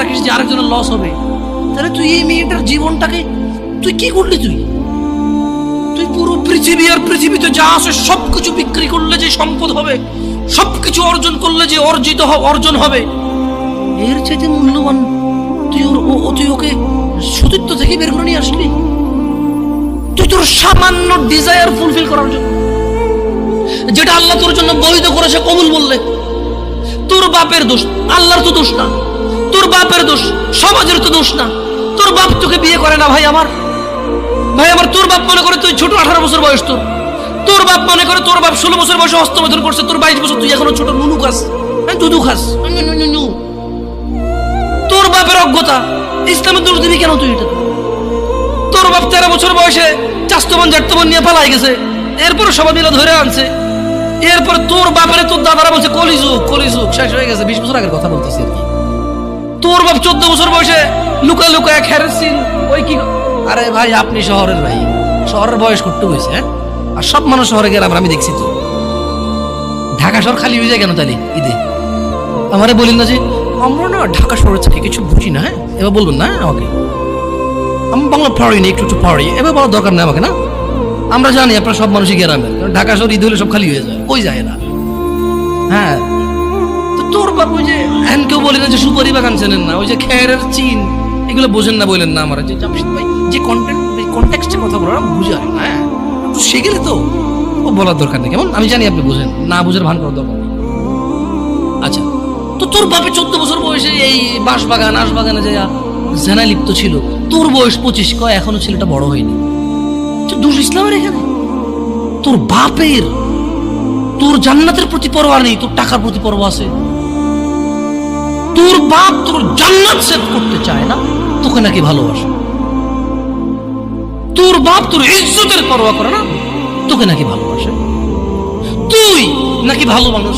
রাখিস যে আরেকজনের লস হবে, তাহলে তুই এই মেয়েটার জীবনটাকে তুই কি করলি? তুই পুরো পৃথিবী আর পৃথিবীতে যা আছে সবকিছু বিক্রি করলে যে সম্পদ হবে, সবকিছু অর্জন করলে যে অর্জন হবে, এর চাইতে মূল্যবান তুই ওকে সতীত্ব থেকে বের করে নিয়ে আসলি। তুই তোর সামান্য ডিজায়ার ফুলফিল করার জন্য, যেটা আল্লাহ তোর জন্য বৈধ করেছে, কবুল বললে তোর বাপের দোষ, আল্লাহর তো দোষ না, তোর বাপের দোষ, সমাজের তো দোষ না। তোর বাপ তোকে বিয়ে করে না ভাই আমার, তোর বাপ মনে করে তুই ছোট, 18 বছর বয়স তোর বাপ মনে করে তোর বাপ 16 বছর বয়সে হস্তমৈথুন করছে, তোর 22 বছর, তুই এখনো ছোট নুনু খাস, দুধু খাস। তোর বাপের অজ্ঞতা, ইসলামের দোষ দিবি কেন তুই? এটা তোর বাপ 13 বছর বয়সে চাস্তমান জাটতমান নিয়ে পালাই গেছে, এরপরে সবাই মিলে ধরে আনছে, এরপরে তোর বাপের তোর দাদারা বলছে কলিযুগ শেষ হয়ে গেছে। 20 বছর আগের কথা বলতেছি আর কি। তোর বাপ 14 বছর বয়সে লুকা খেরেছিন ওই কি। আরে ভাই আপনি শহরের ভাই, শহরের বয়স করতে হয়েছে, আর সব মানুষ শহরে গেলাম আমি দেখছি। তো ঢাকা শহর খালি হয়ে যায় কেন তাহলে ঈদে? আমারে বলেন না যে আমরা না ঢাকা শহরের থেকে কিছু বুঝি না। হ্যাঁ, এবার বলবেন না আমাকে, আমি বাংলা পড়িনি, একটু পড়ি, এবার বলার দরকার নেই আমাকে না। আমরা জানি আপনারা সব মানুষই গ্রামের, ঢাকা শহর ঈদ হলে সব খালি হয়ে যায়, কই যায় না। হ্যাঁ, তো তোর বাপ ওই যে হ্যান কেউ বলি না যে সুপারি বাগান চেনেন না, ওই যে খেরের চিন, এগুলো বোঝেন না বললেন না আমার। যে জামশেদ ভাই যে কন্টেক্সটে কথা বলার বুঝে আর না, একটু শিখেলে তো ও বলার দরকার নেই। কেমন আমি জানি আপনি বোঝেন না, বুঝের ভান করার দরকার নেই। আচ্ছা, তো তোর বাপে 14 বছর বয়সে এই বাঁশবাগান আশবাগানে যে জেনা লিপ্ত ছিল, তোর বয়স 25, কয় এখনো ছেলেটা বড় হয়নি। তো দোষ ইসলামের এখানে? তোর বাপের, তোর জান্নাতের প্রতি পরোয়া নেই, তোর টাকার প্রতি পরোয়া আছে। তোর বাপ তোর জান্নাত সেট করতে চায় না, তোকে নাকি ভালোবাসে। তোর বাপ তোর ইজ্জতের পরোয়া করে না, তোকে নাকি ভালোবাসে। তুই নাকি ভালো মানুষ,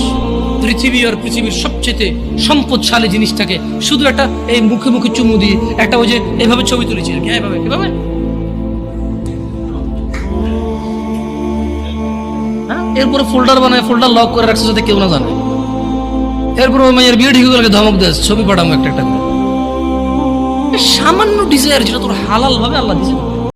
পৃথিবী আর পৃথিবীর সবচেয়ে সম্পদশালী জিনিসটাকে শুধু একটা এই মুখে মুখে চুমু দিয়ে একটা ওই যে এভাবে ছবি তুলেছি আর কি, এভাবে এরপরে ফোল্ডার বানায়, ফোল্ডার লক করে রাখছে যাতে কেউ না জানে। এরপর ওই মেয়ের বিয়ে ঠিক হয়ে গেলে ধমক দেয়, ছবি পাঠাবো একটা। সামান্য ডিজায়ার যেটা তোর হালাল ভাবে আল্লাহ দিয়েছে,